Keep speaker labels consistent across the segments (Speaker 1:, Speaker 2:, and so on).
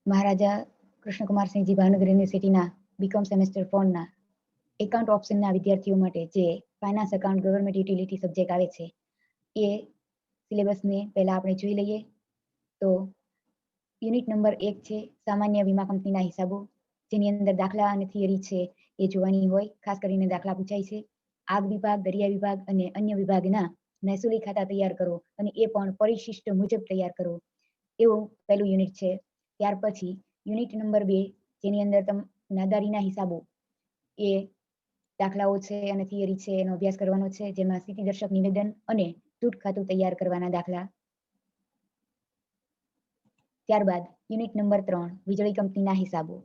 Speaker 1: મહારાજા કૃષ્ણકુમારસિંહજી ભાવનગર યુનિવર્સિટીના BCom semester 4 ના account ઓપ્શનના વિદ્યાર્થીઓ માટે જે finance account government utility subject આવે છે એ સિલેબસને પહેલા આપણે જોઈ લઈએ. તો યુનિટ નંબર 1 છે સામાન્ય વીમા કંપનીના હિસાબો, જેની અંદર દાખલા અને થિયરી છે એ જોવાની હોય. ખાસ કરીને દાખલા પૂછાય છે. આગ વિભાગ, દરિયા વિભાગ અને અન્ય વિભાગના મહેસૂલી ખાતા તૈયાર કરો અને એ પણ પરિશિષ્ટ મુજબ તૈયાર કરો, એવું પહેલું યુનિટ છે. ત્યાર પછી યુનિટ નંબર 2 જેની અંદર નાદારીના હિસાબો એ દાખલાઓ છે અને થિયરી છે એનો અભ્યાસ કરવાનો છે, જેમાં સ્થિતિદર્શક નિવેદન અને તૂટ ખાતું તૈયાર કરવાના દાખલા. ત્યારબાદ યુનિટ નંબર 3 વીજળી કંપનીના હિસાબો,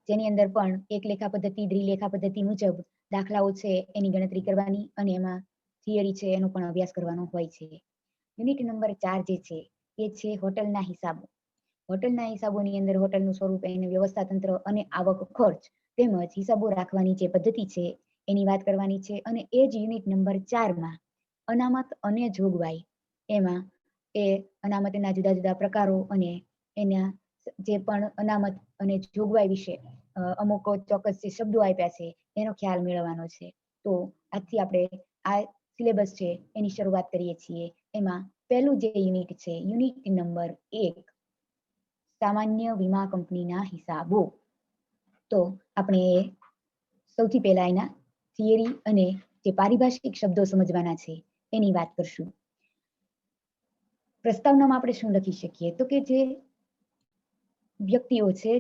Speaker 1: જેની અંદર પણ એક લેખા પદ્ધતિ, દ્વિલેખા પદ્ધતિ મુજબ દાખલાઓ છે એની ગણતરી કરવાની અને એમાં થિયરી છે એનો પણ અભ્યાસ કરવાનો હોય છે. યુનિટ નંબર 4 જે છે એ છે હોટલના હિસાબો. હોટલના હિસાબોની અંદર હોટલનું સ્વરૂપ, એનું વ્યવસ્થા તંત્ર અને આવક ખર્ચ તેમજ હિસાબો રાખવાની જે પદ્ધતિ છે એની વાત કરવાની છે. અને એ જ યુનિટ નંબર 4માં અનામત અને જોગવાઈ, એમાં એ અનામતના જુદા જુદા પ્રકારો અને એના જે પણ અનામત અને જોગવાઈ વિશે અમુક ચોક્કસ જે શબ્દો આપ્યા છે એનો ખ્યાલ મેળવવાનો છે. તો આજથી આપણે આ સિલેબસ છે એની શરૂઆત કરીએ છીએ. એમાં પહેલું જે યુનિટ છે યુનિટ નંબર 1 સામાન્ય વીમા કંપનીના હિસાબો. તો આપણે સૌથી પહેલા એના થિયરી અને જે પારિભાષિક શબ્દો સમજવાના છે એની વાત કરશું. પ્રસ્તાવનામાં આપણે શું લખી શકીએ તો કે જે વ્યક્તિઓ છે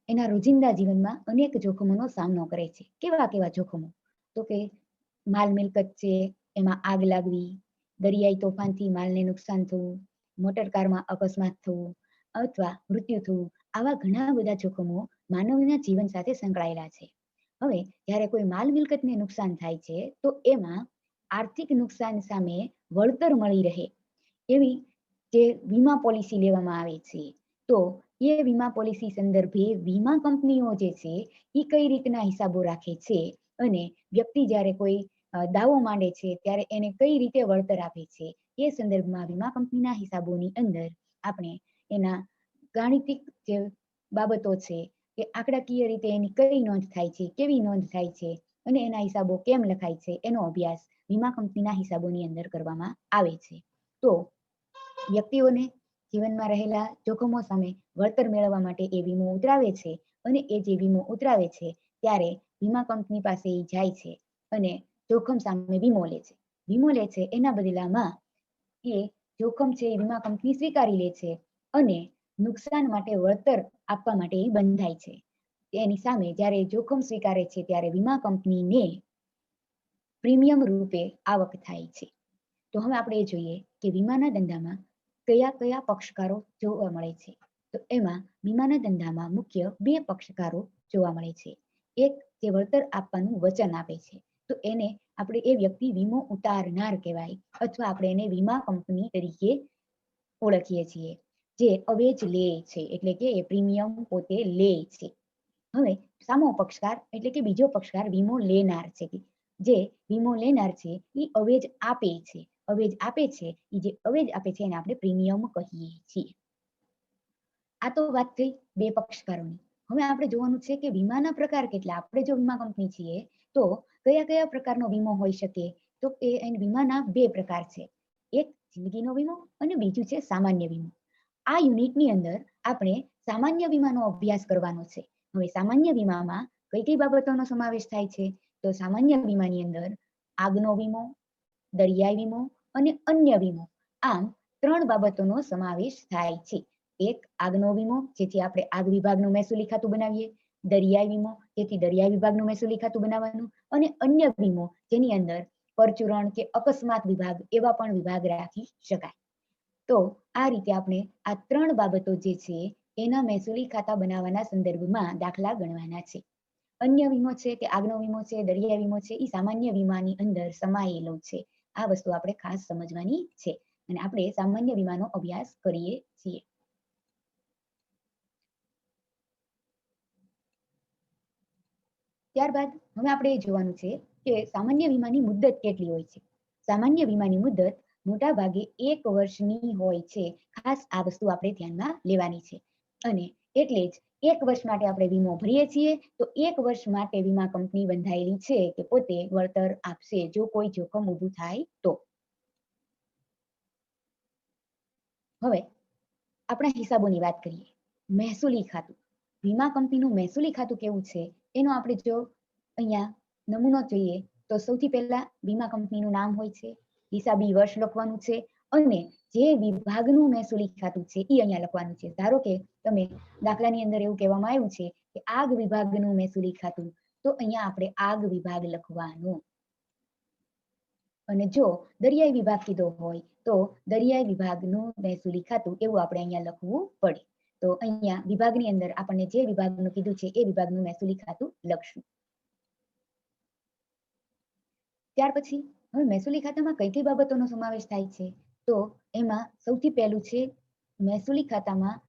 Speaker 1: એના રોજિંદા જીવનમાં અનેક જોખમોનો સામનો કરે છે. કેવા કેવા જોખમો? તો કે માલ મિલકત છે એમાં આગ લાગવી, દરિયાઈ તોફાનથી માલને નુકસાન થવું, મોટર કારમાં અકસ્માત થવું અથવા મૃત્યુ થવું, આવા ઘણા બધા જોખમો માનવના જીવન સાથે સંકળાયેલા છે. હવે જ્યારે કોઈ માલ મિલકતને નુકસાન થાય છે તો એમાં આર્થિક નુકસાન સામે વળતર મળી રહે એવી જે વીમા પોલિસી લેવામાં આવે છે. તો એ વીમા પોલિસી સંદર્ભે વીમા કંપનીઓ જે છે એ કઈ રીતના હિસાબો રાખે છે અને વ્યક્તિ જ્યારે કોઈ દાવો માંડે છે ત્યારે એને કઈ રીતે વળતર આપે છે, એ સંદર્ભમાં વીમા કંપનીના હિસાબોની અંદર આપણે એના ગાણિતિક જે બાબતો છે કે આંકડાકીય રીતે એની કઈ નોંધ થાય છે, કેવી નોંધ થાય છે અને એના હિસાબો કેમ લખાય છે એનો અભ્યાસ વીમા કંપનીના હિસાબોની અંદર કરવામાં આવે છે. તો વ્યક્તિઓને જીવનમાં રહેલા જોખમો સામે વળતર મેળવવા માટે એ વીમો ઉતરાવે છે અને એ જે વીમો ઉતરાવે છે ત્યારે વીમા કંપની પાસે એ જાય છે અને જોખમ સામે વીમો લે છે. વીમો લે છે એના બદલામાં એ જોખમ છે એ વીમા કંપની સ્વીકારી લે છે અને નુકસાન માટે વળતર આપવા માટે એ બંધાય છે. એની સામે જ્યારે જોખમ સ્વીકારે છે ત્યારે વીમા કંપનીને પ્રીમિયમ રૂપે આવક થાય છે. તો હવે આપણે એ જોઈએ કે વીમાના ધંધામાં કયા કયા પક્ષકારો જોવા મળે છે. તો એમાં વીમાના ધંધામાં મુખ્ય 2 પક્ષકારો જોવા મળે છે. એક જે વળતર આપવાનું વચન આપે છે, તો એને આપણે એ વ્યક્તિ વીમો ઉતારનાર કહેવાય અથવા આપણે એને વીમા કંપની તરીકે ઓળખીએ છીએ. જે અવેજ લે છે એટલે કે એ પ્રીમિયમ પોતે લે છે. હવે સામો પક્ષકાર એટલે કે બીજો પક્ષકાર વીમો લેનાર છે. જે વીમો લેનાર છે એ અવેજ આપે છે. અવેજ આપે છે એ જે અવેજ આપે છે એને આપણે પ્રીમિયમ કહીએ છીએ. આ તો વાત થઈ 2 પક્ષકારોની. હવે આપણે જોવાનું છે કે વીમાના પ્રકાર કેટલા. આપણે જો વીમા કંપની છીએ તો કયા કયા પ્રકારનો વીમો હોઈ શકે? તો એ વીમાના 2 પ્રકાર છે. એક જિંદગીનો વીમો અને બીજું છે સામાન્ય વીમો. આ યુનિટની અંદર આપણે સામાન્ય વીમાનો અભ્યાસ કરવાનો છે. હવે સામાન્ય વીમામાં કઈ કઈ બાબતોનો સમાવેશ થાય છે? તો સામાન્ય વીમાની અંદર આગનો વીમો, દરિયાઈ વીમો અને અન્ય વીમો, આમ 3 બાબતોનો સમાવેશ થાય છે. એક આગનો વીમો, જેથી આપણે આગ વિભાગનું મહેસૂલી ખાતું બનાવીએ. દરિયાઈ વીમો, જેથી દરિયાઈ વિભાગનું મહેસૂલી ખાતું બનાવવાનું. અને અન્ય વીમો, જેની અંદર પરચુરણ કે અકસ્માત વિભાગ એવા પણ વિભાગ રાખી શકાય. તો આ રીતે આપણે આ 3 બાબતો જે છે એના મહેસૂલી ખાતા બનાવવાના સંદર્ભમાં દાખલા ગણવાના છે. અન્ય વીમો છે કે આગનો વીમો છે, દરિયાઈ વીમો છે, એ સામાન્ય વીમાની અંદર સમાયેલો છે. આ વસ્તુ આપણે ખાસ સમજવાની છે અને આપણે સામાન્ય વીમાનો અભ્યાસ કરીએ છીએ. ત્યારબાદ હવે આપણે એ જોવાનું છે કે સામાન્ય વીમાની મુદત કેટલી હોય છે. સામાન્ય વીમાની મુદત મોટા ભાગે 1 વર્ષની હોય છે. ખાસ આ વસ્તુ આપણે ધ્યાનમાં લેવાની છે અને એટલે જ 1 વર્ષ માટે આપણે વીમો ભરીએ છીએ તો 1 વર્ષ માટે વીમા કંપની બંધાયેલી છે કે પોતે વળતર આપશે જો કોઈ જોખમ ઊભું થાય તો. હવે આપણા હિસાબોની વાત કરીએ. મહેસૂલી ખાતું. વીમા કંપનીનું મહેસૂલી ખાતું કેવું છે એનો આપણે જો અહીંયા નમૂનો જોઈએ તો સૌથી પહેલા વીમા કંપનીનું નામ હોય છે, હિસાબી વર્ષ લખવાનું છે અને જે વિભાગનું મહેસૂલી ખાતું છે એ અહીંયા લખવાનું છે. ધારો કે તમે દાખલાની અંદર એવું કહેવામાં આવ્યું છે કે આગ વિભાગનું મહેસૂલી ખાતું, તો અહીંયા આપણે આગ વિભાગ લખવાનું. અને જો દરિયાઈ વિભાગ કીધો હોય તો દરિયાઈ વિભાગનું મહેસૂલી ખાતું એવું આપણે અહીંયા લખવું પડે. તો અહીંયા વિભાગની અંદર આપણને જે વિભાગનું કીધું છે એ વિભાગનું મહેસૂલી ખાતું લખશું. ત્યાર પછી હવે મહેસૂલી ખાતામાં કઈ કઈ બાબતોનો સમાવેશ થાય છે તો એમાં સૌથી પહેલું છે મહેસૂલી ખાતામાં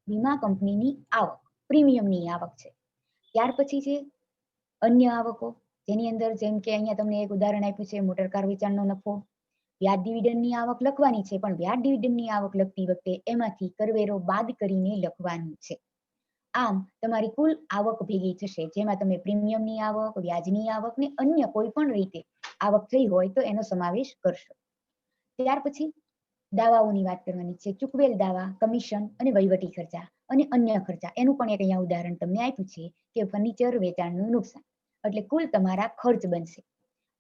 Speaker 1: વીમા કંપનીની આવક, પ્રીમિયમની આવક છે. ત્યાર પછી છે અન્ય આવકો, જેની અંદર જેમ કે અહીંયા તમને એક ઉદાહરણ આપ્યું છે મોટર કાર વેચાણનો નફો. વ્યાજ ડિવિડન્ડની આવક લખવાની છે પણ વ્યાજ ડિવિડન્ડની આવક લખતી વખતે એમાંથી કરવેરો બાદ કરીને લખવાનું છે. આમ તમારી કુલ આવક ભેગી થશે જેમાં તમે પ્રીમિયમની આવક, વ્યાજની આવક ને અન્ય કોઈ પણ રીતે આવક થઈ હોય તો એનો સમાવેશ કરશો. ત્યાર પછી દાવાઓની વાત કરવાની છે. ચૂકવેલ દાવા, કમિશન અને વહીવટી ખર્ચા અને અન્ય ખર્ચા. એનું પણ એક અહીંયા ઉદાહરણ તમને આપ્યું છે કે ફર્નિચર વેચાણનું નુકસાન. એટલે કુલ તમારા ખર્ચ બનશે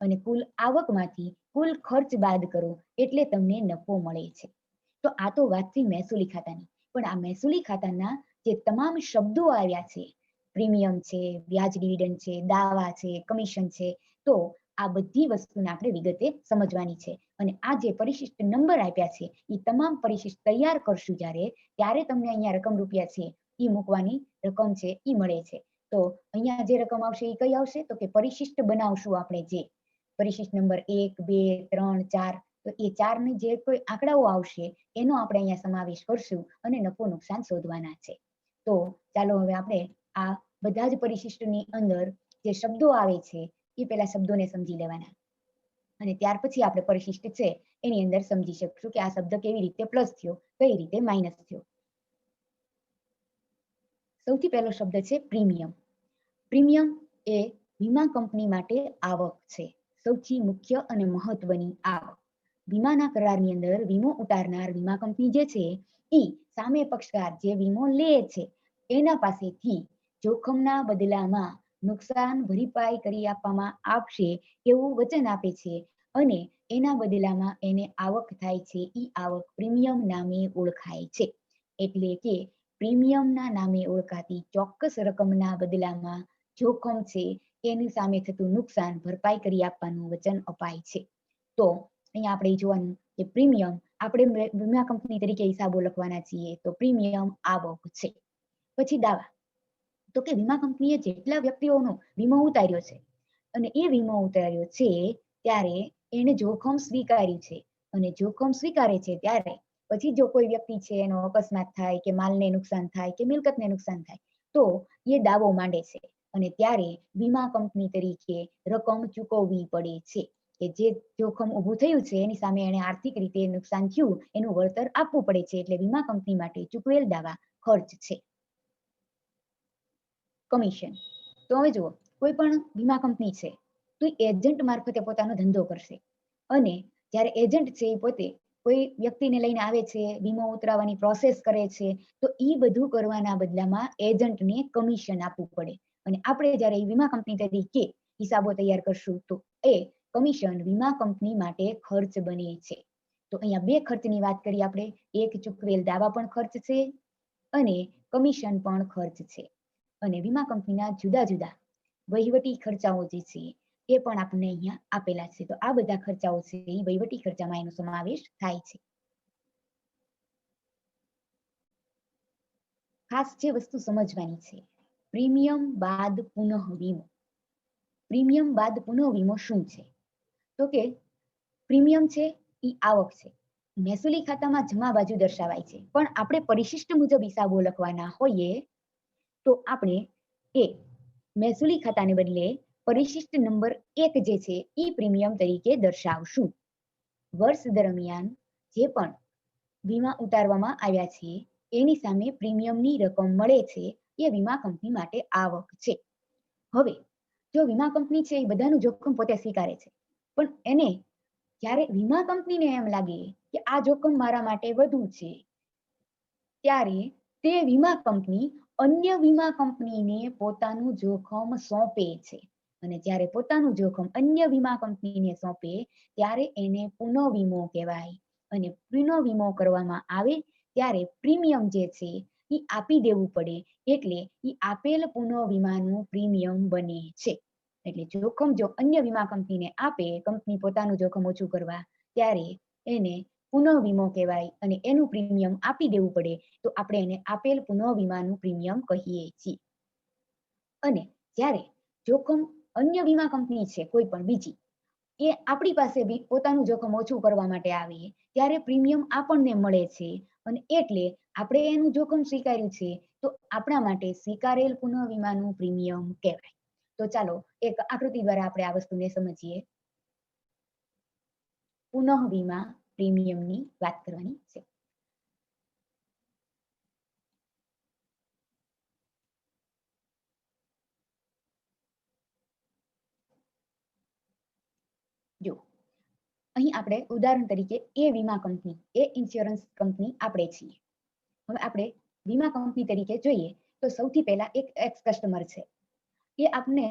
Speaker 1: અને કુલ આવકમાંથી કુલ ખર્ચ બાદ કરો એટલે તમને નફો મળે છે. તો આ તો વાત થઈ મહેસૂલી ખાતાની. પણ આ મહેસૂલી ખાતાના જે તમામ શબ્દો આવ્યા છે, પ્રીમિયમ છે, વ્યાજ ડિવિડન્ડ છે, દાવા છે, કમિશન છે, તો આ બધી વસ્તુને આપણે વિગતે સમજવાની છે. અને આ જે પરિશિષ્ટ નંબર આપ્યા છે એ તમામ પરિશિષ્ટ તૈયાર કરશું ત્યારે તમને અહીંયા રકમ રૂપિયા છે એ મૂકવાની રકમ છે એ મળે છે. તો અહીંયા જે રકમ આવશે એ કઈ આવશે તો કે પરિશિષ્ટ બનાવશું આપણે જે પરિશિષ્ટ નંબર 1, 2, 3, 4, તો એ 4 ની જે કોઈ આંકડાઓ આવશે એનો આપણે અહીંયા સમાવેશ કરશું અને નફો નુકસાન શોધવાના છે. તો ચાલો હવે આપણે આ બધા જ પરિશિષ્ટની અંદર જે શબ્દો આવે છે એ પેલા શબ્દોને સમજી લેવાના અને ત્યાર પછી આપણે પરિશિષ્ટ છે એની અંદર સમજી શકશું કે આ શબ્દ કેવી રીતે પ્લસ થયો, કઈ રીતે માઇનસ થયો. સૌથી પહેલો શબ્દ છે પ્રીમિયમ. પ્રીમિયમ એ વીમા કંપની માટે આવક છે, સૌથી મુખ્ય અને મહત્વની આવક. વીમાના કરારની અંદર વીમો ઉતારનાર વીમા કંપની જે છે એ સામે પક્ષકાર જે વીમો લે છે એના પાસેથી જોખમના બદલામાં નુકસાન ભરપાઈ કરી આપવામાં આવશે એવું વચન આપે છે અને એના બદલામાં એને આવક થાય છે એ આવક પ્રીમિયમ નામે ઓળખાય છે. એટલે કે પ્રીમિયમના નામે ઓળખાતી ચોક્કસ રકમના બદલામાં જોખમ છે એની સામે થતું નુકસાન ભરપાઈ કરી આપવાનું વચન અપાય છે. તો અહીંયા આપણે જોવાનું કે પ્રીમિયમ આપણે વીમા કંપની તરીકે હિસાબો લખવાના છીએ તો પ્રીમિયમ આવક છે. પછી દાવા, તો કે વીમા કંપનીએ જેટલા વ્યક્તિઓનો વીમો ઉતાર્યો છે અને એ વીમો ઉતાર્યો છે ત્યારે એને જોખમ સ્વીકાર્યું છે અને જોખમ સ્વીકારે છે ત્યારે પછી જો કોઈ વ્યક્તિ છે એનો અકસ્માત થાય કે માલને નુકસાન થાય કે મિલકતને નુકસાન થાય તો એ દાવો માંડે છે અને ત્યારે વીમા કંપની તરીકે રકમ ચૂકવવી પડે છે કે જે જોખમ ઊભું થયું છે એની સામે એને આર્થિક રીતે નુકસાન થયું એનું વળતર આપવું પડે છે. એટલે વીમા કંપની માટે ચૂકવેલ દાવા ખર્ચ છે. કમિશન, તો હવે જુઓ કોઈ પણ વીમા કંપની છે તો એજન્ટ મારફતે પોતાનો ધંધો કરશે અને જ્યારે એજન્ટ છે એ પોતે કોઈ વ્યક્તિને લઈને આવે છે, વીમો ઉતરાવવાની પ્રોસેસ કરે છે, તો એ બધું કરવાના બદલામાં એજન્ટને કમિશન આપવું પડે અને આપણે જ્યારે વીમા કંપની તરીકે હિસાબો તૈયાર કરશું તો એ કમિશન વીમા કંપની માટે ખર્ચ બને છે. તો અહીંયા બે ખર્ચની વાત કરી આપણે, એક ચૂકવેલ દાવા પણ ખર્ચ છે અને કમિશન પણ ખર્ચ છે. અને વીમા કંપનીના જુદા જુદા વહીવટી ખર્ચાઓ જે છે એ પણ આપણને અહીંયા આપેલા છે. તો આ બધા ખર્ચાઓ છે એ વહીવટી ખર્ચામાં એનો સમાવેશ થાય છે. ખાસ જે વસ્તુ સમજવાની છે, પ્રીમિયમ બાદ પુનઃ વીમો. પ્રીમિયમ બાદ પુનઃ વીમો શું છે તો કે પ્રીમિયમ છે એ આવક છે, મહેસૂલી ખાતામાં જમા બાજુ દર્શાવાય છે પણ આપણે પરિશિષ્ટ મુજબ હિસાબો લખવાના હોઈએ તો આપણે એ મહેસૂલી ખાતાને બદલે પરિશિષ્ટ નંબર 1 જે છે એ પ્રીમિયમ તરીકે દર્શાવશું. વર્ષ દરમિયાન જે પણ વીમા ઉતારવામાં આવ્યા છે એની સામે પ્રીમિયમની રકમ મળે છે એ વીમા કંપની માટે આવક છે. હવે જો વીમા કંપની છે એ બધાનું જોખમ પોતે સ્વીકારે છે, પણ એને જ્યારે વીમા કંપનીને એમ લાગે કે આ જોખમ મારા માટે વધુ છે, ત્યારે તે વીમા કંપની અન્ય વીમા કંપનીને પોતાનું જોખમ સોંપે છે. અને જ્યારે પોતાનું જોખમ અન્ય વીમા કંપનીને સોંપે ત્યારે એને પુનઃ વીમો કહેવાય. અને પુનઃ વીમો કરવામાં આવે ત્યારે પ્રીમિયમ જે છે એ આપી દેવું પડે, એટલે એ આપેલ પુનઃ વીમાનું પ્રીમિયમ બને છે. એટલે જોખમ જો અન્ય વીમા કંપનીને આપે કંપની પોતાનું જોખમ ઓછું કરવા, ત્યારે એને પુનઃ વીમો કહેવાય અને એનું પ્રીમિયમ આપી દેવું પડે, તો આપણે એને આપેલ પુનઃ વીમાનું પ્રીમિયમ કહીએ છીએ. અને જ્યારે જોખમ અન્ય વીમા કંપની છે કોઈ પણ બીજી, એ આપણી પાસે બી પોતાનું જોખમ ઓછું કરવા માટે આવે ત્યારે પ્રીમિયમ આપણને મળે છે, અને એટલે આપણે એનું જોખમ સ્વીકાર્યું છે, તો આપણા માટે સ્વીકારેલ પુનઃ વીમાનું પ્રીમિયમ કહેવાય. તો ચાલો એક આકૃતિ દ્વારા આપણે આ વસ્તુને સમજીએ. પુનઃ વીમા પ્રીમિયમની વાત કરવાની છે. જો અહીં આપણે ઉદાહરણ તરીકે એ વીમા કંપની, એ ઇન્સ્યોરન્સ કંપની આપણે છીએ. હવે આપણે વીમા કંપની તરીકે જોઈએ તો સૌથી પહેલા એક એક્સ કસ્ટમર છે, એ આપને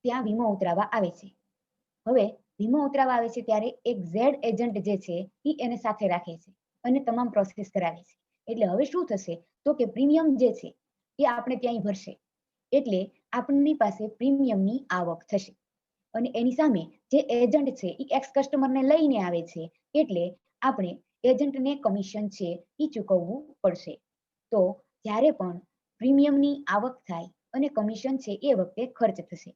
Speaker 1: ત્યાં વીમો ઉતરાવવા આવે છે. હવે વીમો ઉતરાવવા આવે છે ત્યારે એક ઝેડ એજન્ટ જે છે એ એને સાથે રાખે છે અને તમામ પ્રોસેસ કરાવે છે. એટલે હવે શું થશે તો કે પ્રીમિયમ જે છે એ આપણે ત્યાં ભરશે, એટલે આપણી પાસે પ્રીમિયમની આવક થશે. અને એની સામે જે એજન્ટ છે એ એક્સ કસ્ટમરને લઈને આવે છે, એટલે આપણે એજન્ટને કમિશન છે એ ચૂકવવું પડશે. તો જ્યારે પણ પ્રીમિયમની આવક થાય અને કમિશન છે એ વખતે ખર્ચ થશે.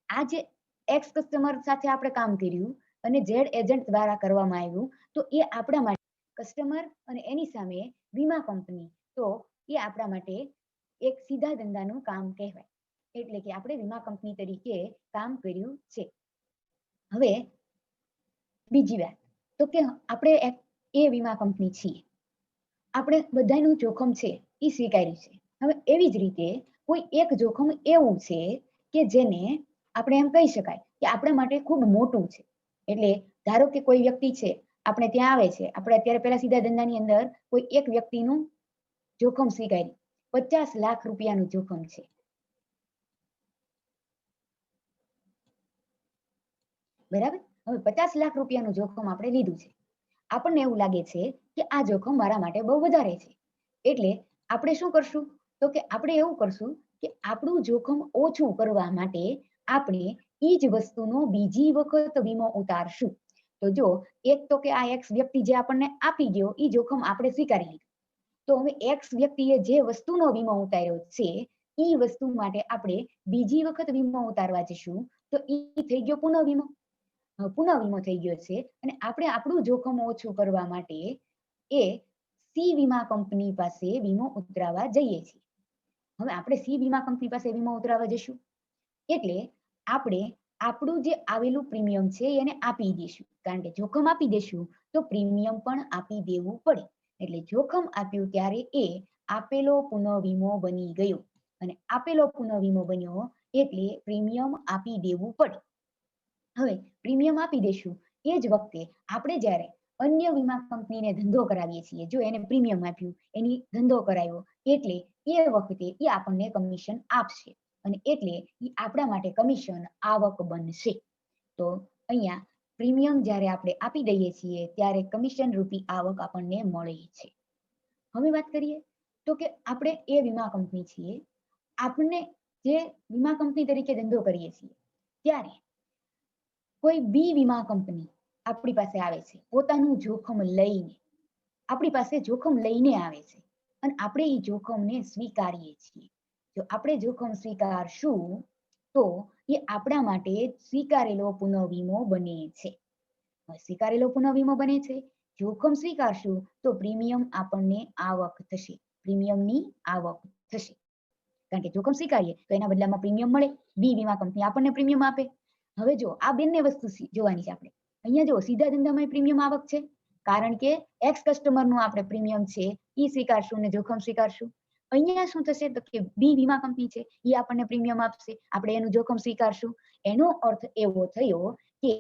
Speaker 1: આ જે એક્સ કસ્ટમર સાથે આપણે કામ કર્યું અને ઝેડ એજન્ટ દ્વારા કરવામાં આવ્યું, તો એ આપણા માટે કસ્ટમર અને એની સામે વીમા કંપની, તો એ આપણા માટે એક સીધા ધંધાનું કામ કહેવાય. એટલે કે આપણે વીમા કંપની તરીકે કામ કર્યું છે. હવે બીજી વાત તો કે આપણે એ વીમા કંપની છીએ, આપણે બધાનું જોખમ છે એ સ્વીકાર્યું છે. હવે એવી જ રીતે કોઈ એક જોખમ એવું છે કે જેને આપણે એમ કહી શકાય કે આપણા માટે ખૂબ મોટું છે. એટલે ધારો કે કોઈ વ્યક્તિ છે આપણે ત્યાં આવે છે, આપણે અત્યારે પહેલા સીધા ધંધાની અંદર કોઈ એક વ્યક્તિનું જોખમ સ્વીકાર્યું, 50 લાખ રૂપિયાનું જોખમ છે. બરાબર. હવે 50 લાખ રૂપિયાનું જોખમ આપણે લીધું છે. આપણને એવું લાગે છે કે આ જોખમ મારા માટે બહુ વધારે છે, એટલે આપણે શું કરશું તો કે આપણે એવું કરશું કે આપણું જોખમ ઓછું કરવા માટે આપણે એ જ વસ્તુનો બીજી વખત વીમો ઉતારશું. તો જો એક તો કે આ એક્સ વ્યક્તિ જે આપણને આપી ગયો એ જોખમ આપણે સ્વીકારી લીધું, તો હવે એક્સ વ્યક્તિએ જે વસ્તુનો વીમો ઉતાર્યો છે એ વસ્તુ માટે આપણે બીજી વખત વીમો ઉતારવા જઈશું, તો એ થઈ ગયો પુનઃ વીમો. પુનઃ વીમો થઈ ગયો છે અને આપણે આપણું જોખમ ઓછું કરવા માટે એ સી વીમા કંપની પાસે વીમો ઉતરાવવા જઈએ છીએ. હવે આપણે સી વીમા કંપની પાસે વીમો ઉતરાવવા જઈશું, એટલે આપણે આપણું જે આવેલું પ્રીમિયમ છે એને આપી દઈશું, કારણ કે જોખમ આપી દઈશું તો પ્રીમિયમ પણ આપી દેવું પડે. એટલે જોખમ આપ્યું ત્યારે એ આપેલો પુનઃ વીમો બની ગયો, અને આપેલો પુનઃ વીમો બન્યો એટલે પ્રીમિયમ આપી દેવું પડે. હવે પ્રીમિયમ આપી દેશું એ જ વખતે આપણે જ્યારે અન્ય વીમા કંપનીને ધંધો કરાવીએ છીએ, જો એને પ્રીમિયમ આપ્યું, એની ધંધો કરાવ્યો, એટલે એ વખતે એ આપણને કમિશન આપશે, અને એટલે એ આપણા માટે કમિશન આવક બનશે. તો અહીંયા પ્રીમિયમ જ્યારે આપણે આપી દઈએ છીએ ત્યારે કમિશન રૂપી આવક આપણને મળે છે. હવે વાત કરીએ તો કે આપણે એ વીમા કંપની છીએ, આપણને જે વીમા કંપની તરીકે ધંધો કરીએ છીએ ત્યારે કોઈ બી વીમા કંપની આપણી પાસે આવે છે પોતાનું જોખમ લઈને, આપણી પાસે જોખમ લઈને આવે છે અને આપણે એ જોખમને સ્વીકારીએ છીએ. જો આપણે જોખમ સ્વીકારશું તો એ આપણા માટે સ્વીકારેલો પુનઃ વીમો બને છે. સ્વીકારેલો પુનઃ વીમો બને છે, જોખમ સ્વીકારશું તો પ્રીમિયમ આપણને આવક થશે, પ્રીમિયમની આવક થશે. કારણ કે જોખમ સ્વીકારીએ તો એના બદલામાં પ્રીમિયમ મળે, બી વીમા કંપની આપણને પ્રીમિયમ આપે. હવે જો આ બંને વસ્તુ જોવાની છે આપણે. અહીંયા જો સીધા ધંધામાં પ્રીમિયમ આવક છે, કારણ કે એક્સ કસ્ટમરનું આપણે પ્રીમિયમ છે એ સ્વીકારશું ને જોખમ સ્વીકારશું. અહીંયા શું થશે તો કે બી વીમા કંપની છે, એ આપણને પ્રીમિયમ આપશે, આપણે એનું જોખમ સ્વીકારશું. એનો અર્થ એવો થયો કે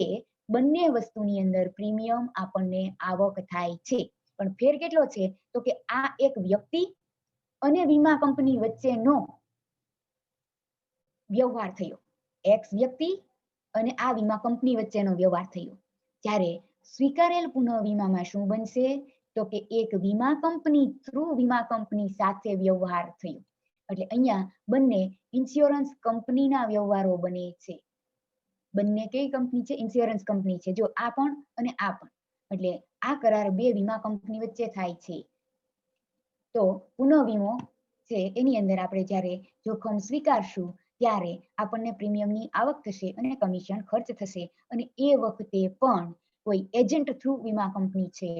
Speaker 1: બંને વસ્તુની અંદર પ્રીમિયમ આપણને આવક થાય છે, પણ ફેર કેટલો છે તો કે આ એક વ્યક્તિ અને વીમા કંપની વચ્ચેનો વ્યવહાર થયો, એક્સ વ્યક્તિ અને આ વીમા કંપની વચ્ચેનો વ્યવહાર થયો. જ્યારે સ્વીકારેલ પુનઃ વીમામાં શું બનશે તો કે એક વીમા કંપની થ્રુ વીમા કંપની સાથે વ્યવહાર થયો. એટલે અહીંયા બંને ઇન્સ્યોરન્સ કંપનીના વ્યવહારો બને છે. બંને કઈ કંપની છે? ઇન્સ્યોરન્સ કંપની છે. જો આ પણ અને આ પણ, એટલે આ કરાર બે વીમા કંપની વચ્ચે થાય છે. તો પુનઃ વીમો છે એની અંદર આપણે જ્યારે જોખમ સ્વીકારશું ત્યારે આપણને પ્રીમિયમની આવક થશે અને કમિશન ખર્ચ થશે. અને એ વખતે પણ કોઈ એજન્ટ થ્રુ વીમા કંપની છે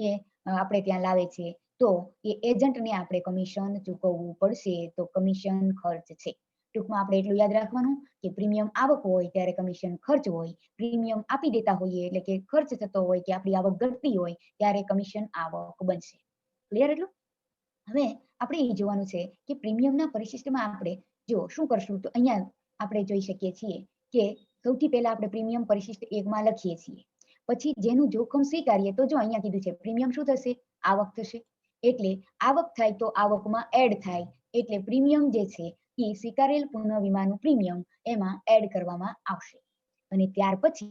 Speaker 1: એ આપણે ત્યાં લાવે છે તો એ એજન્ટને આપણે કમિશન ચૂકવવું પડશે, તો કમિશન ખર્ચ છે. ટૂંકમાં આપણે એટલું યાદ રાખવાનું કે પ્રીમિયમ આવક હોય ત્યારે કમિશન ખર્ચ હોય, પ્રીમિયમ આપી દેતા હોઈએ એટલે કે ખર્ચ થતો હોય કે આપણી આવક ઘટતી હોય ત્યારે કમિશન આવક બનશે. ક્લિયર એટલું? હવે આપણે એ જોવાનું છે કે પ્રીમિયમના પરિશિષ્ટમાં આપણે જો શું કરશું તો અહીંયા આપણે જોઈ શકીએ છીએ કે સૌથી પહેલા આપણે પ્રીમિયમ પરિશિષ્ટ 1 માં લખીએ છીએ. પછી જેનું જોખમ સ્વીકારીએ તો જો અહીંયા કીધું છે પ્રીમિયમ શું થશે? આવક થશે. એટલે આવક થાય તો આવકમાં એડ થાય, એટલે પ્રીમિયમ જે છે એ સ્વીકારેલ પુનઃ વીમાનું પ્રીમિયમ એમાં એડ કરવામાં આવશે. અને ત્યાર પછી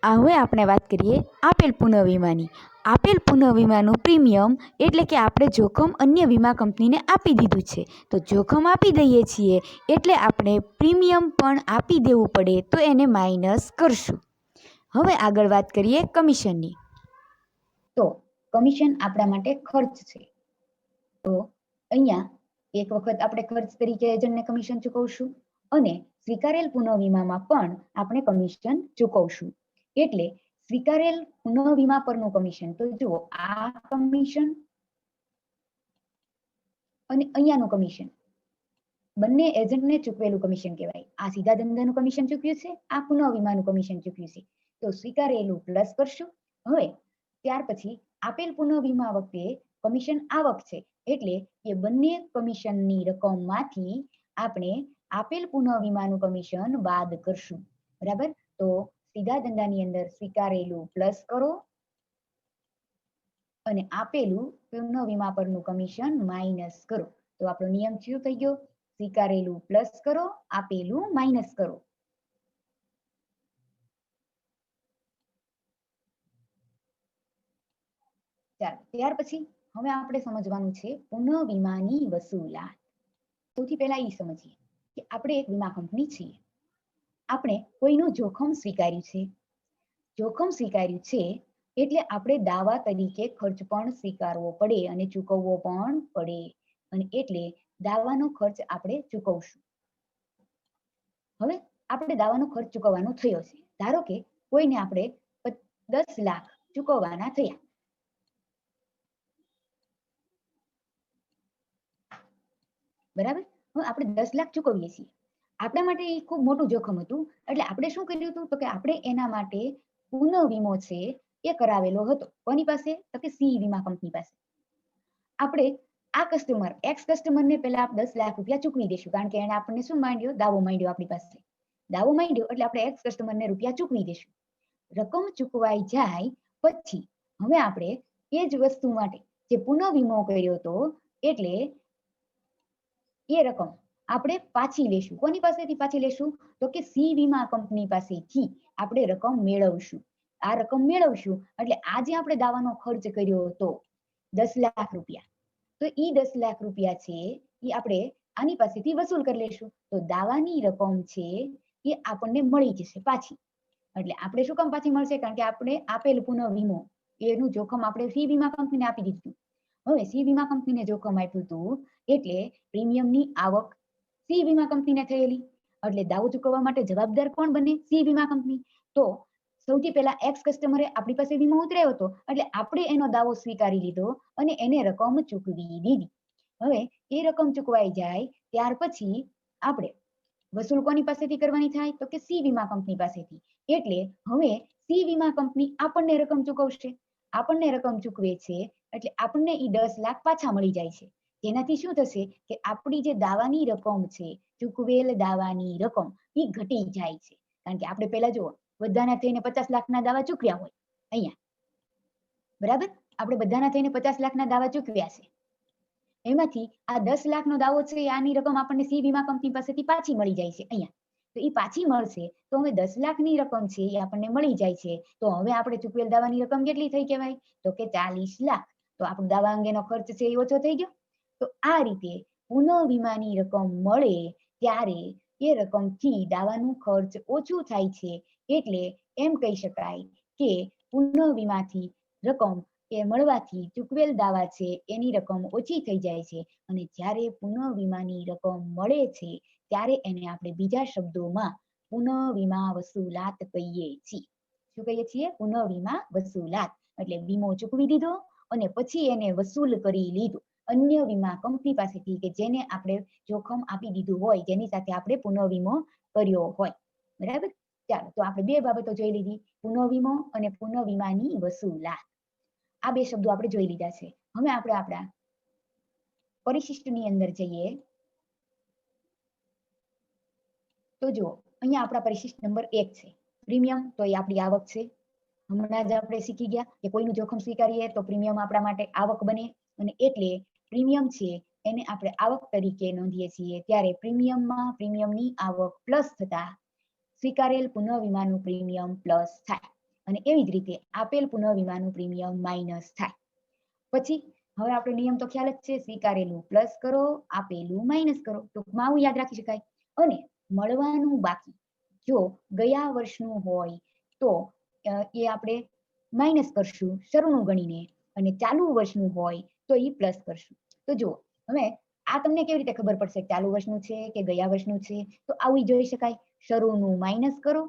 Speaker 2: હવે આપણે વાત કરીએ આપેલ પુનઃ વીમાની. આપેલ પુનઃ વીમાનું પ્રીમિયમ એટલે કે આપણે જોખમ અન્ય વીમા કંપનીને આપી દીધું છે, તો જોખમ આપી દઈએ છીએ એટલે આપણે પ્રીમિયમ પણ આપી દેવું પડે, તો એને માઇનસ કરશું. હવે આગળ વાત કરીએ કમિશનની.
Speaker 1: તો કમિશન આપણા માટે ખર્ચ છે, તો અહીંયા એક વખત આપણે ખર્ચ તરીકે એજન્ટને કમિશન ચૂકવશું અને સ્વીકારેલ પુનઃ વીમામાં પણ આપણે કમિશન ચૂકવશું. એટલે સ્વીકારેલ પુનઃ વીમા પરનું કમિશન, તો જુઓ આ કમિશન અને અહીંયાનું કમિશન બંને એજન્ટને ચૂકવેલું કમિશન કહેવાય. આ સીધા ધંધાનું કમિશન ચૂક્યું છે, આ પુનઃ વીમાનું કમિશન ચૂક્યું છે, તો સ્વીકારેલું પ્લસ કરશું. હવે ત્યાર પછી આપેલ પુનઃ વીમા વખતે કમિશન આવક છે એટલે એ બંને કમિશનની રકમમાંથી આપણે આપેલ પુનઃ વીમાનું કમિશન બાદ કરશું. બરાબર? તો સીધા ધંધાની અંદર સ્વીકારેલું પ્લસ કરો અને આપેલું પુનઃ વીમા પરનું કમિશન માઇનસ કરો. તો આપણો નિયમ શું થઈ ગયો? સ્વીકારેલું પ્લસ કરો, આપેલું માઇનસ કરો. ચાલો ત્યાર પછી હવે આપણે સમજવાનું છે પુનઃ વીમાની વસૂલાત. સૌથી પહેલા એ સમજીએ કે આપણે એક વીમા કંપની છીએ, આપણે કોઈનું જોખમ સ્વીકાર્યું છે. જોખમ સ્વીકાર્યું છે એટલે આપણે દાવા તરીકે ખર્ચ પણ સ્વીકારવો પડે અને ચૂકવવો પણ પડે, અને એટલે દાવાનો ખર્ચ આપણે ચૂકવશું. હવે આપણે દાવાનો ખર્ચ ચૂકવવાનો થયો છે. ધારો કે કોઈને આપણે 10 લાખ ચૂકવવાના થયા. બરાબર? હવે આપણે 10 લાખ ચૂકવીએ છીએ. આપણા માટે એ ખૂબ મોટું જોખમ હતું, એટલે આપણે શું કર્યું હતું તો કે આપણે એના માટે પુનઃ વીમો છે એ કરાવેલો હતો. કોની પાસે? તો કે સી વીમા કંપની પાસે. આપણે આ કસ્ટમર એક્સ કસ્ટમરને પહેલા 10 લાખ રૂપિયા ચૂકવી દઈશું, કારણ કે એને આપણને શું માંડ્યો? દાવો માંડ્યો આપણી પાસે. દાવો માંડ્યો એટલે આપણે એક્સ કસ્ટમરને રૂપિયા ચૂકવી દઈશું. રકમ ચૂકવાઈ જાય પછી હવે આપણે એ જ વસ્તુ માટે જે પુનઃ વીમો કર્યો હતો એટલે એ રકમ આપણે પાછી લેશું. કોની પાસેથી પાછી લેશું? તો કે સી વીમા કંપની પાસેથી આપણે રકમ મેળવશું. આ રકમ મેળવશું એટલે આજે આપણે દાવાનો ખર્ચ કર્યો હતો 10 લાખ રૂપિયા, તો એ 10 લાખ રૂપિયા છે એ આપણે આની પાસેથી વસૂલ કરી લેશું. તો દાવાની રકમ છે એ આપણને મળી જશે પાછી. એટલે આપણે શું કામ પાછી મળશે? કારણ કે આપણે આપેલ પુનઃ વીમો એનું જોખમ આપણે સી વીમા કંપનીને આપી દીધું. હવે સી વીમા કંપનીને જોખમ આપ્યું હતું એટલે પ્રીમિયમની આવક સી વીમા કંપનીને થયેલી, એટલે દાવો ચૂકવવા માટે જવાબદાર કોણ બને? સી વીમા કંપની. તો સૌથી પહેલા એક્સ કસ્ટમરે આપણી પાસે વીમો ઉતરાવ્યો હતો એટલે આપણે એનો દાવો સ્વીકારી લીધો અને એને રકમ ચૂકવી દીધી. હવે એ રકમ ચૂકવાઈ જાય ત્યાર પછી આપણે વસૂલ કોની પાસેથી કરવાની થાય? તો કે સી વીમા કંપની પાસેથી. એટલે હવે સી વીમા કંપની આપણને રકમ ચૂકવશે. આપણને રકમ ચૂકવે છે એટલે આપણને ઈ 10 લાખ પાછા મળી જાય છે. જેનાથી શું થશે કે આપણી જે દાવાની રકમ છે, ચૂકવેલ દાવાની રકમ એ ઘટી જાય છે. કારણ કે આપણે પહેલા જુઓ બધાના થઈને 50 લાખના દાવા ચૂકવ્યા હોય અહીંયા, બરાબર? આપણે બધાના થઈને 50 લાખના દાવા ચૂકવ્યા છે. એમાંથી આ 10 લાખનો દાવો છે, આની રકમ આપણને સી વીમા કંપની પાસેથી પાછી મળી જાય છે અહીંયા. તો એ પાછી મળશે તો હવે 10 લાખની રકમ છે એ આપણને મળી જાય છે. તો હવે આપણે ચૂકવેલ દાવાની રકમ કેટલી થઈ કહેવાય? તો કે 40 લાખ. તો આપણો દાવા અંગેનો ખર્ચ છે એ ઓછો થઈ ગયો. તો આ રીતે પુનઃ વીમાની રકમ મળે ત્યારે એ રકમથી દાવાનું ખર્ચ ઓછું થાય છે. એટલે એમ કહી શકાય કે પુનઃ વીમાથી રકમ એ મળવાથી ચૂકવેલ દાવા છે એની રકમ ઓછી થઈ જાય છે. અને જ્યારે પુનઃ વીમાની રકમ મળે છે ત્યારે એને આપણે બીજા શબ્દોમાં પુનઃ વીમા વસૂલાત કહીએ છીએ. શું કહીએ છીએ? પુનઃ વીમા વસૂલાત. એટલે વીમો ચૂકવી દીધો અને પછી એને વસૂલ કરી લીધું અન્ય વીમા કંપની પાસેથી કે જેને આપણે જોખમ આપી દીધું હોય, જેની સાથે આપણે પુનઃ વીમો કર્યો હોય. બરાબર? ચાલો, તો આપણે બે બાબતો જોઈ લીધી, પુનઃ વીમો અને પુનઃ વીમાની વસૂલાત. આ બે શબ્દો આપણે જોઈ લીધા છે. હવે આપણે આપણા પરિશિષ્ટની અંદર જઈએ તો જુઓ અહીંયા આપણા પરિશિષ્ટ નંબર 1 છે પ્રીમિયમ. તો એ આપણી આવક છે. હમણાં જ આપણે શીખી ગયા કે કોઈનું જોખમ સ્વીકારીએ તો પ્રીમિયમ આપણા માટે આવક બને અને એટલે પ્રીમિયમ છે એને આપણે આવક તરીકે નોંધીએ છીએ. ત્યારે પ્રીમિયમમાં પ્રીમિયમની આવક પ્લસ થતા સ્વીકારેલ પુનઃ વીમાનું પ્રીમિયમ પ્લસ થાય અને એવી જ રીતે આપેલ પુનઃ વીમાનું પ્રીમિયમ માઇનસ થાય. પછી હવે આપણે નિયમ તો ખ્યાલ જ છે, સ્વીકારેલું પ્લસ કરો, આપેલું માઇનસ કરો. ટૂંકમાં આવું યાદ રાખી શકાય. અને મળવાનું બાકી જો ગયા વર્ષનું હોય તો એ આપણે માઇનસ કરશું શરૂનું ગણીને, અને ચાલુ વર્ષનું હોય તો એ પ્લસ કરશું. તો જુઓ હવે આ તમને કેવી રીતે ખબર પડશે ચાલુ વર્ષનું છે કે ગયા વર્ષનું છે? તો આવું જોઈ શકાય. શરૂનું માઇનસ કરો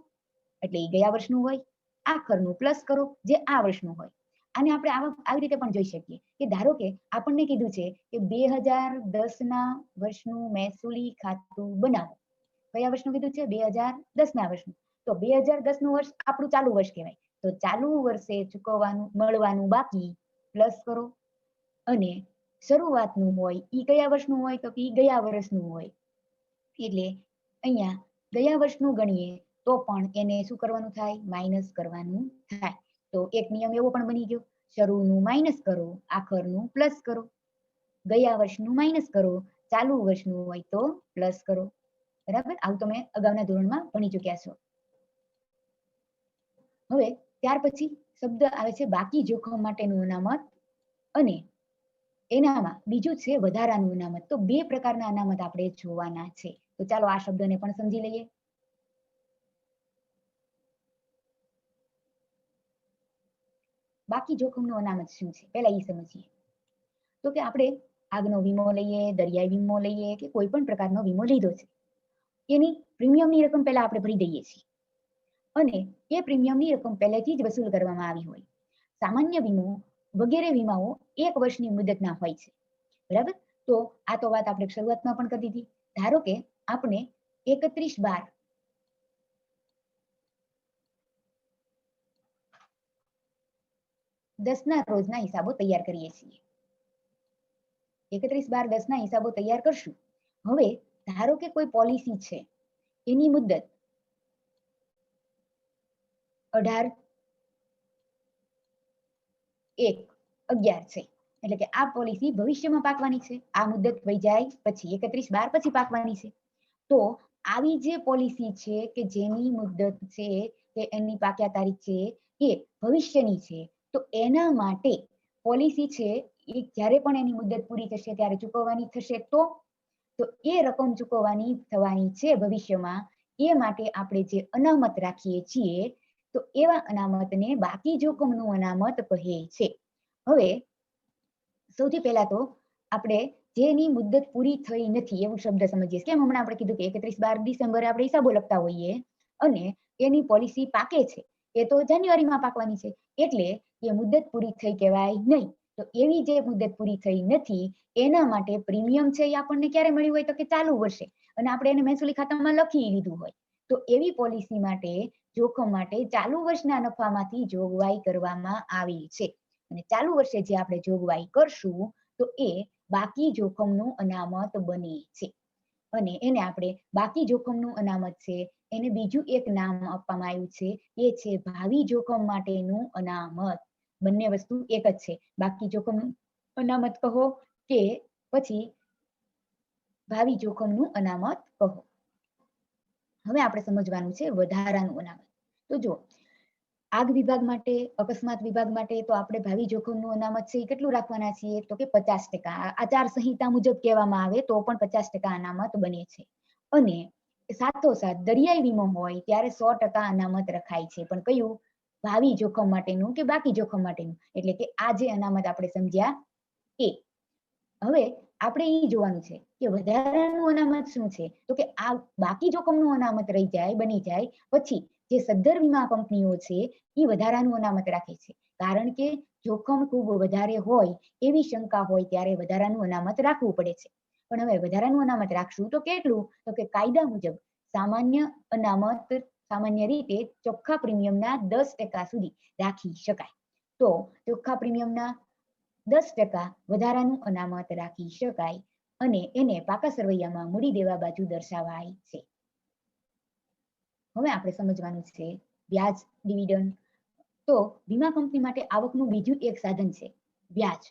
Speaker 1: એટલે એ ગયા વર્ષનું હોય, આખરનું પ્લસ કરો જે આ વર્ષનું હોય. આને આપણે આવી રીતે પણ જોઈ શકીએ કે ધારો કે આપણને કીધું છે કે 2010ના વર્ષનું મહેસૂલી ખાતું બનાવો. કયા વર્ષનું કીધું છે? 2010ના વર્ષનું. તો 2010નું વર્ષ આપણું ચાલુ વર્ષ કહેવાય. તો ચાલુ વર્ષે ચૂકવવાનું મળવાનું બાકી પ્લસ કરો, અને શરૂઆતનું હોય ઈ કયા વર્ષનું હોય? તો ઈ ગયા વર્ષનું હોય. એટલે અહીંયા ગયા વર્ષનું ગણીએ તો પણ એને શું કરવાનું થાય? માઇનસ કરવાનું થાય. તો એક નિયમ એવો પણ બની ગયો, શરૂનું માઇનસ કરો, આખરનું પ્લસ કરો. ગયા વર્ષનું માઇનસ કરો, ચાલુ વર્ષનું હોય તો પ્લસ કરો. બરાબર? આવું તમે અગાઉના ધોરણમાં ભણી ચૂક્યા છો. હવે ત્યાર પછી શબ્દ આવે છે બાકી જોખમ માટેનું અનામત, અને એનામાં બીજું છે વધારાનું અનામત. તો બે પ્રકારના અનામત આપણે જોવાના છે. તો ચાલો આ શબ્દને પણ સમજી લઈએ. બાકી જોખમનું અનામત શું છે પહેલા એ સમજીએ. તો કે આપણે આગનો વીમો લઈએ, દરિયાઈ વીમો લઈએ કે કોઈ પણ પ્રકારનો વીમો લીધો છે, એની પ્રીમિયમની રકમ પહેલા આપણે ભરી દઈએ છીએ અને એ પ્રીમિયમની રકમ પહેલેથી જ વસૂલ કરવામાં આવી હોય. સામાન્ય વીમો વગેરે વીમાઓ 1 વર્ષની મુદતના હોય છે. બરાબર? તો આ તો વાત આપણે શરૂઆતમાં પણ કરી દીધી. ધારો કે આપણે 31/12/10ના રોજના હિસાબો તૈયાર કરીએ છીએ. 31/12/10ના હિસાબો તૈયાર કરશું. હવે ધારો કે કોઈ પોલિસી છે, એની મુદત 18/1/11 છે. એટલે કે આ પોલિસી ભવિષ્યમાં પાકવાની છે. આ મુદત વહી જાય પછી 31/12 પછી પાકવાની છે. તો આવી જે પોલિસી છે કે જેની મુદત છે કે એની પાક્યા તારીખ છે એ ભવિષ્યની છે, તો એના માટે પોલિસી છે એ જ્યારે પણ એની મુદત પૂરી થશે ત્યારે ચૂકવવાની થશે. તો એ રકમ ચૂકવવાની થવાની છે ભવિષ્યમાં, એ માટે આપણે જે અનામત રાખીએ છીએ તો એવા અનામતને બાકી જોખમનું અનામત કહે છે. હવે સૌથી પહેલા તો આપણે જેની મુદત પૂરી થઈ નથી એવું શબ્દ સમજીએ. કેમ હમણાં આપણે કીધું કે 31/12 આપણે હિસાબો લખતા હોઈએ અને એની પોલિસી પાકે છે, એ તો જાન્યુઆરીમાં પાકવાની છે, એટલે એ મુદત પૂરી થઈ કહેવાય નહીં. તો એવી જે મુદત પૂરી થઈ નથી એના માટે પ્રીમિયમ છે એ આપણને ક્યારે મળ્યું હોય? તો કે ચાલુ વર્ષે, અને આપણે એને મહેસૂલી ખાતામાં લખી લીધું હોય. તો એવી પોલિસી માટે જોખમ માટે ચાલુ વર્ષના નફામાંથી જોગવાઈ કરવામાં આવી છે. અને ચાલુ વર્ષે જે આપણે જોગવાઈ કરશું તો એ બાકી જોખમનું અનામત બને છે. અને એને આપણે બાકી જોખમનું અનામત છે એને બીજું એક નામ આપવામાં આવ્યું છે, એ છે ભાવિ જોખમ માટેનું અનામત. બંને વસ્તુ એક જ છે. બાકી જોખમનું અનામત કહો કે પછી ભાવિ જોખમનું અનામત કહો. હવે આપણે સમજવાનું છે વધારાનું અનામત. તો જો આગ વિભાગ માટે, અકસ્માત વિભાગ માટે તો આપણે ભાવિ જોખમનું અનામત છે એ કેટલું રાખવાના છીએ તો કે 50%. આચાર સંહિતા મુજબ કહેવામાં આવે તો પણ 50% અનામત બને છે. અને સાથોસાથ દરિયાઈ વીમો હોય ત્યારે 100% અનામત રખાય છે. પણ કયું? ભાવિ જોખમ માટેનું કે બાકી જોખમ માટેનું. એટલે કે આ જે અનામત આપણે સમજ્યા એ. હવે આપણે એ જોવાનું છે કે વધારાનું અનામત શું છે તો કે આ બાકી જોખમનું અનામત રહી જાય, બની જાય પછી જે સદ્ધર વીમા કંપનીઓ છે એ વધારાનું અનામત રાખે છે. કારણ કે જોખમ ખૂબ વધારે હોય એવી શંકા હોય ત્યારે વધારાનું અનામત રાખવું પડે છે. પણ હવે વધારાનું અનામત રાખશું તો કેટલું? તો કે કાયદા મુજબ સામાન્ય અનામત સામાન્ય રીતે ચોખ્ખા પ્રીમિયમના 10% સુધી રાખી શકાય. તો ચોખ્ખા પ્રીમિયમના 10% વધારાનું અનામત રાખી શકાય અને એને પાકા સરવૈયામાં મૂડી દેવા બાજુ દર્શાવાય છે. હવે આપણે સમજવાનું છે વ્યાજ, ડિવિડન્ડ. તો વીમા કંપની માટે આવકનું બીજું એક સાધન છે વ્યાજ.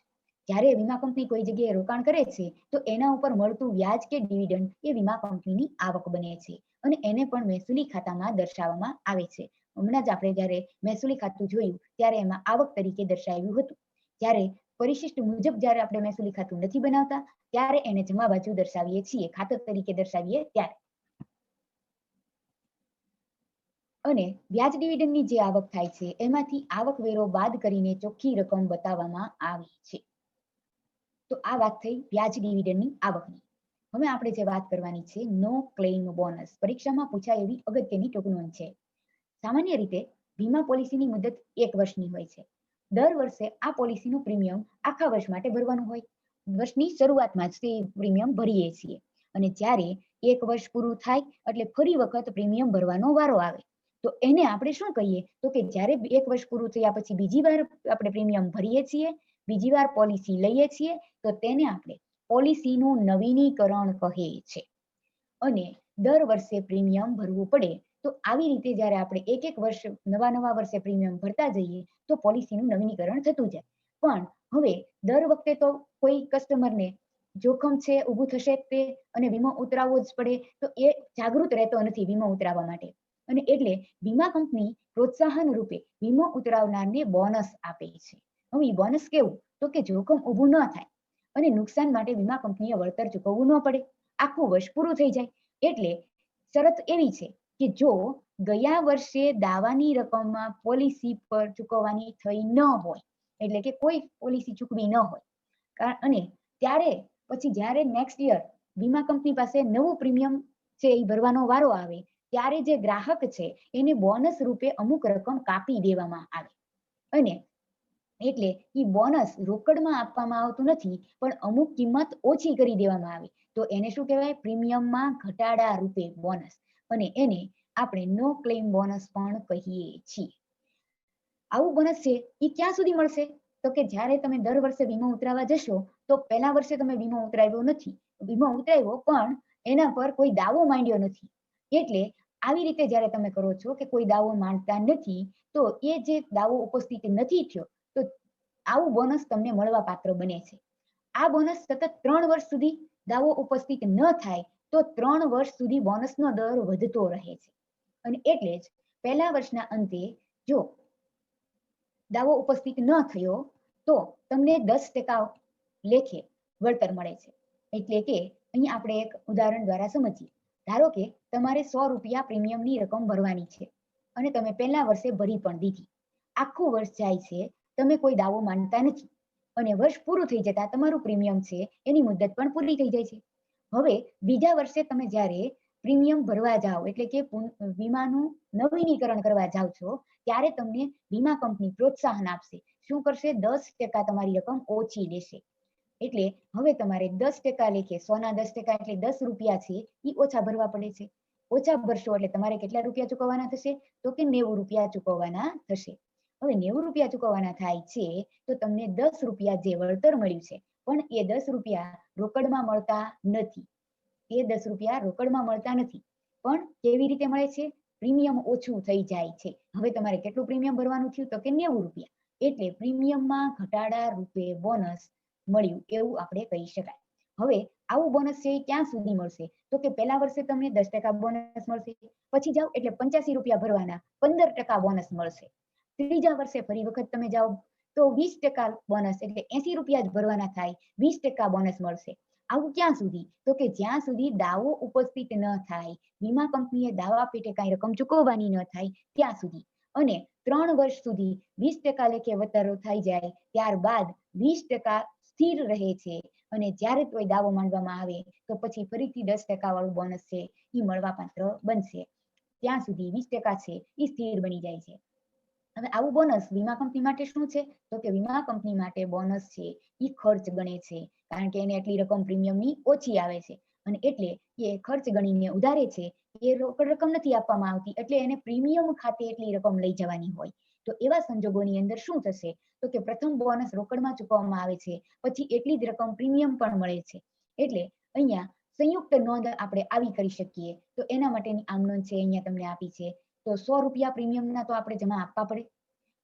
Speaker 1: જ્યારે વીમા કંપની કોઈ જગ્યાએ રોકાણ કરે છે તો એના ઉપર મળતું વ્યાજ કે ડિવિડન્ડ એ વીમા કંપનીની આવક બને છે અને એને પણ મહેસૂલી ખાતામાં દર્શાવવામાં આવે છે. હમણાં જ આપણે જ્યારે મહેસૂલી ખાતું જોયું ત્યારે એમાં આવક તરીકે દર્શાવ્યું હતું. જ્યારે પરિશિષ્ટ મુજબ જ્યારે આપણે મહેસૂલી ખાતું નથી બનાવતા ત્યારે એને જમા બાજુ દર્શાવીએ છીએ, ખાતર તરીકે દર્શાવીએ ત્યારે. અને વ્યાજ ડિવિડન્ડની જે આવક થાય છે એમાંથી આવકવેરો બાદ કરીને ચોખ્ખી રકમ બતાવવામાં આવે છે. તો આ વાત થઈ વ્યાજ ડિવિડન્ડની આવકની. હવે આપણે જે વાત કરવાની છે નો ક્લેમ બોનસ. પરીક્ષામાં પૂછાય એવી અગત્યની ટૂંકનોંધ છે. સામાન્ય રીતે વીમા પોલિસીની મુદત 1 વર્ષની હોય છે. દર વર્ષે આ પોલિસીનું પ્રીમિયમ આખા વર્ષ માટે ભરવાનું હોય. વર્ષની શરૂઆતમાં જ તે પ્રીમિયમ ભરીએ છીએ અને જ્યારે 1 વર્ષ પૂરું થાય એટલે ફરી વખત પ્રીમિયમ ભરવાનો વારો આવે. તો એને આપણે શું કહીએ તો કે જ્યારે 1 વર્ષ પૂરું થયા પછી બીજી વાર આપણે પ્રીમિયમ ભરીએ છીએ, બીજી વાર પોલિસી લઈએ છીએ તો તેને આપણે પોલિસીનું નવીનીકરણ કહે છે. અને દર વર્ષે પ્રીમિયમ ભરવું પડે તો આવી રીતે જ્યારે આપણે એક વર્ષ નવા વર્ષે પ્રીમિયમ ભરતા જઈએ તો પોલિસીનું નવીનીકરણ થતું જાય. પણ હવે દર વખતે તો કોઈ કસ્ટમરને જોખમ છે ઊભું થશે તે અને વીમો ઉતરાવવો જ પડે તો એ જાગૃત રહેતો નથી વીમો ઉતરાવવા માટે. અને એટલે વીમા કંપની પ્રોત્સાહન રૂપે વીમો ઉતરાવનારને બોનસ આપે છે. હવે બોનસ કેવું? તો કે જોખમ ઊભું ન થાય અને નુકસાન માટે વીમા કંપનીએ વળતર ચૂકવવું ન પડે. આખું વર્ષ પૂરું થઈ જાય. એટલે શરત એવી છે કે જો ગયા વર્ષે દાવાની રકમમાં પોલિસી પર ચૂકવવાની થઈ ન હોય, એટલે કે કોઈ પોલિસી ચૂકવી ન હોય અને ત્યારે પછી જ્યારે નેક્સ્ટ યર વીમા કંપની પાસે નવું પ્રીમિયમ છે એ ભરવાનો વારો આવે ત્યારે જે ગ્રાહક છે એને બોનસ રૂપે અમુક રકમ કાપી દેવામાં આવે. અને એટલે એ બોનસ રોકડમાં આપવામાં આવતું નથી પણ અમુક કિંમત ઓછી કરી દેવામાં આવે. તો એને શું કહેવાય? પ્રીમિયમમાં ઘટાડા રૂપે બોનસ. અને એને આપણે નો ક્લેમ બોનસ પણ કહીએ છીએ. આવું બોનસ છે એ ક્યાં સુધી મળશે? તો કે જ્યારે તમે દર વર્ષે વીમો ઉતરાવવા જશો તો પહેલા વર્ષે તમે વીમો ઉતરાવ્યો નથી, વીમો ઉતરાવ્યો પણ એના પર કોઈ દાવો માંડ્યો નથી. એટલે આવી રીતે જ્યારે તમે કરો છો કે કોઈ દાવો માંડતા નથી તો એ જે દાવો ઉપસ્થિત નથી થયો તો આવું બોનસ તમને મળવા પાત્ર બને છે. આ બોનસ સતત 3 વર્ષ સુધી દાવો ઉપસ્થિત ન થાય તો 3 વર્ષ સુધી બોનસનો દર વધતો રહે છે. અને એટલે જ પહેલા વર્ષના અંતે જો દાવો ઉપસ્થિત ન થયો તો તમને 10% લેખે વળતર મળે છે. એટલે કે અહીં આપણે એક ઉદાહરણ દ્વારા સમજીએ. ધારો કે તમારે 100 રૂપિયા પ્રીમિયમની રકમ ભરવાની છે અને તમે પહેલા વર્ષે ભરી પણ દીધી. આખું વર્ષ જાય છે, તમે કોઈ દાવો માંડતા નથી અને વર્ષ પૂરું થઈ જતા તમારું પ્રીમિયમ છે એની મુદત પણ પૂરી થઈ જાય છે. હવે બીજા વર્ષે તમે જ્યારે પ્રીમિયમ ભરવા જાઓ એટલે કે વીમાનું નવીનીકરણ કરવા જાઓ છો ત્યારે તમને વીમા કંપની પ્રોત્સાહન આપશે. શું કરશે? 10% તમારી રકમ ઓછી લેશે. એટલે હવે તમારે 10% લેખે 100 ના 10% એટલે 10 રૂપિયા છે એ ઓછા ભરવા પડે છે. ઓછા ભરશો એટલે તમારે કેટલા રૂપિયા ચૂકવવાના થશે? તો કે 90 રૂપિયા ચૂકવવાના થશે. હવે 90 રૂપિયા ચૂકવવાના થાય છે તો તમને 10 રૂપિયા જે વળતર મળ્યું છે પણ એ 10 રૂપિયા રોકડમાં મળતા નથી. એ 10 રૂપિયા રોકડમાં મળતા નથી. પણ કેવી રીતે મળે છે? પ્રીમિયમ ઓછું થઈ જાય છે. હવે તમારે કેટલું પ્રીમિયમ ભરવાનું થયું તો કે 90 રૂપિયા. એટલે પ્રીમિયમમાં ઘટાડા રૂપે બોનસ મળ્યું એવું આપણે કહી શકાય. હવે આવું બોનસ છે ક્યાં સુધી મળશે? તો કે પહેલા વર્ષે તમને 10% બોનસ મળશે, પછી જાઓ એટલે 85 રૂપિયા ભરવાના 15% બોનસ મળશે. ત્રીજા વર્ષે ફરી વખત તમે જાઓ તો 20% બોનસ એટલે 80 રૂપિયા જ ભરવાના થાય, 20% બોનસ મળશે. આવું ક્યાં સુધી? તો કે જ્યાં સુધી દાવો ઉપસ્થિત ન થાય, વીમા કંપનીએ દાવા પેટે કાંઈ રકમ ચૂકવવાની ન થાય ત્યાં સુધી. અને 3 વર્ષ સુધી 20% લેખે વધારો થઈ જાય ત્યારબાદ 20% સ્થિર રહે છે. અને જ્યારે કોઈ દાવો માંડવામાં આવે તો પછી ફરીથી 10% વાળું બોનસ છે એ મળવાપાત્ર બનશે. ત્યાં સુધી 20% છે એ સ્થિર બની જાય છે. હવે આવું બોનસ વીમા કંપની માટે શું છે? તો કે વીમા કંપની માટે બોનસ છે એ ખર્ચ ગણે છે. કારણ કે એને એટલી રકમ પ્રીમિયમની ઓછી આવે છે અને એટલે એ ખર્ચ ગણીને ઉધારે છે. એ રોકડ રકમ નથી આપવામાં આવતી એટલે એને પ્રીમિયમ ખાતે એટલી રકમ લઈ જવાની હોય. તો એવા સંજોગોની અંદર શું થશે? તો કે પ્રથમ બોનસ રોકડમાં ચૂકવવામાં આવે છે, પછી એટલી જ રકમ પ્રીમિયમ પણ મળે છે. એટલે અહીંયા સંયુક્ત નોંધ આપણે આવી કરી શકીએ. તો એના માટેની આમ નોંધ છે અહીંયા તમને આપી છે. તો 100 રૂપિયા પ્રીમિયમના તો આપણે જમા આપવા પડે.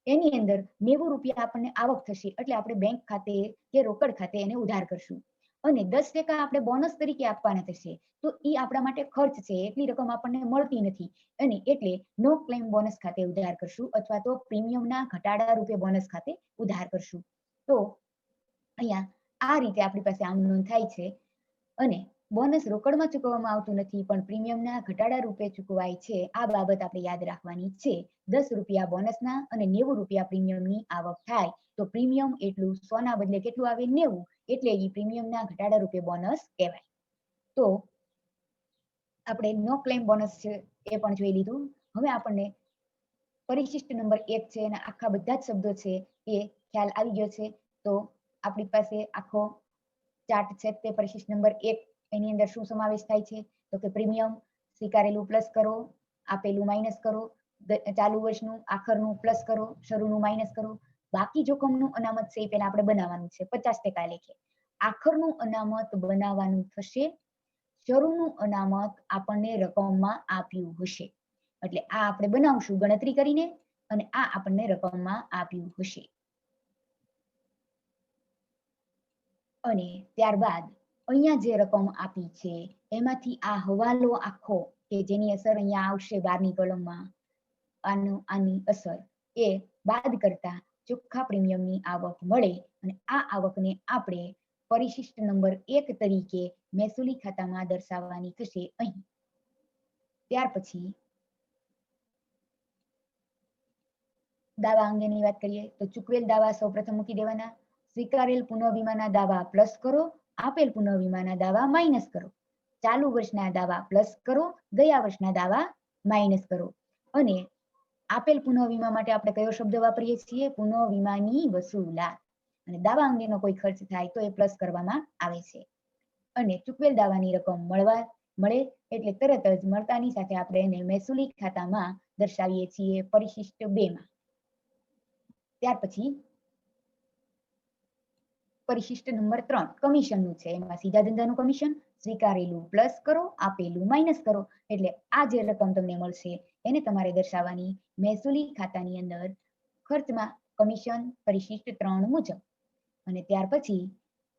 Speaker 1: એની અંદર 90 રૂપિયા આપણને આવક થશે એટલે આપણે બેંક ખાતે કે રોકડ ખાતે એને ઉધાર કરશું. અને 10% આપણે બોનસ તરીકે આપવાના થશે. તો એ આપણા માટે ખર્ચ છે, એટલી રકમ આપણને મળતી નથી અને એટલે નો ક્લેમ બોનસ ખાતે ઉધાર કરશું અથવા તો પ્રીમિયમના ઘટાડા રૂપે બોનસ ખાતે ઉધાર કરશું. તો અહીંયા આ રીતે આપણી પાસે આમ નોંધ થાય છે. અને બોનસ રોકડમાં ચૂકવવામાં આવતું નથી પણ પ્રીમિયમના ઘટાડા રૂપે ચૂકવાય છે. આ બાબત આપણે યાદ રાખવાની છે. 10 રૂપિયા બોનસના અને 90 રૂપિયા પ્રીમિયમની આવક થાય તો પ્રીમિયમ એટલું 100 ના બદલે કેટલું આવે? 90. એટલે એ પ્રીમિયમના ઘટાડા રૂપે બોનસ કહેવાય. તો આપણે નો ક્લેમ બોનસ છે એ પણ જોઈ લીધું. હવે આપણને પરિશિષ્ટ નંબર 1 છે અને આખા બધા જ શબ્દો છે એ ખ્યાલ આવી ગયો છે. તો આપણી પાસે આખો ચાર્ટ છે તે પરિશિષ્ટ નંબર 1 એની અંદર શું સમાવેશ થાય છે? તો કે પ્રીમિયમ સ્વીકારેલું પ્લસ કરો, આપેલું માઇનસ કરો, ચાલુ વર્ષનું આખરનું પ્લસ કરો, શરૂનું માઇનસ કરો. બાકી જોખમનું અનામત છે એ પહેલા આપણે બનાવવાનું છે 50% લેખે. આખરનું અનામત બનાવવાનું થશે, શરૂનું અનામત આપણને રકમમાં આપ્યું હશે. એટલે આ આપણે બનાવશું ગણતરી કરીને અને આ આપણને રકમમાં આપ્યું હશે. અને ત્યારબાદ અહીંયા જે રકમ આપી છે એમાંથી આ હવાલો આખો કે જેની અસર અહીંયા આવશે 12ની કોલમમાં, આની અસર એ બાદ કરતા ચોખ્ખા પ્રીમિયમની આવક મળે અને આ આવકને આપણે પરિશિષ્ટ નંબર 1 તરીકે મહેસૂલી ખાતામાં દર્શાવવાની થશે અહીં. ત્યાર પછી દાવા અંગેની વાત કરીએ તો ચૂકવેલ દાવા સૌપ્રથમ મૂકી દેવાના. સ્વીકારેલ પુનઃવીમાના દાવા પ્લસ કરો, આપેલ પુનઃવીમાના દાવા માઇનસ કરો. ચાલુ વર્ષના દાવા પ્લસ કરો, ગયા વર્ષના દાવા માઇનસ કરો. અને આપેલ પુનઃવીમા માટે આપણે કયો શબ્દ વાપરીએ છીએ? પુનઃવીમાની વસૂલાત. અને દાવા અંગેનો કોઈ ખર્ચ થાય તો એ પ્લસ કરવામાં આવે છે. અને ચૂકવેલ દાવાની રકમ મળે એટલે તરત જ મળતાની સાથે આપણે એને મહેસૂલી ખાતામાં દર્શાવીએ છીએ પરિશિષ્ટ 2માં. ત્યાર પછી પરિશિષ્ટ નંબર 3 કમિશનનું છે. એમાં સીધા ધંધાનું કમિશન સ્વીકારેલું પ્લસ કરો, આપેલું માઇનસ કરો. એટલે આ જે રકમ તમને મળશે એને તમારે દર્શાવવાની મહેસૂલી ખાતાની અંદર ખર્ચમાં કમિશન પરિશિષ્ટ 3 મુજબ. અને ત્યાર પછી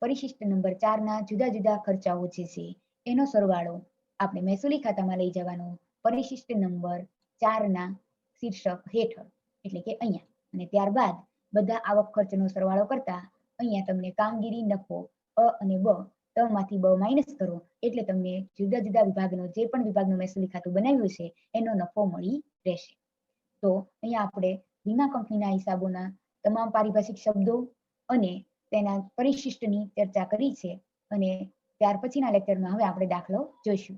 Speaker 1: પરિશિષ્ટ નંબર 4ના જુદા જુદા ખર્ચાઓ જે છે એનો સરવાળો આપણે મહેસૂલી ખાતામાં લઈ જવાનો પરિશિષ્ટ નંબર 4ના શીર્ષક હેઠળ એટલે કે અહીંયા. અને ત્યારબાદ બધા આવક ખર્ચનો સરવાળો કરતા અહીંયા તમને કામગીરી નફો અ અને બ, માંથી બ માઇનસ કરો એટલે તમને જુદા જુદા વિભાગનો જે પણ વિભાગનું મહેસૂલી ખાતું બનાવ્યું છે એનો નફો મળી રહેશે. તો અહીંયા આપણે વીમા કંપનીના હિસાબોના તમામ પારિભાષિક શબ્દો અને તેના પરિશિષ્ટની ચર્ચા કરી છે. અને ત્યાર પછીના લેક્ચરમાં હવે આપણે દાખલો જોઈશું.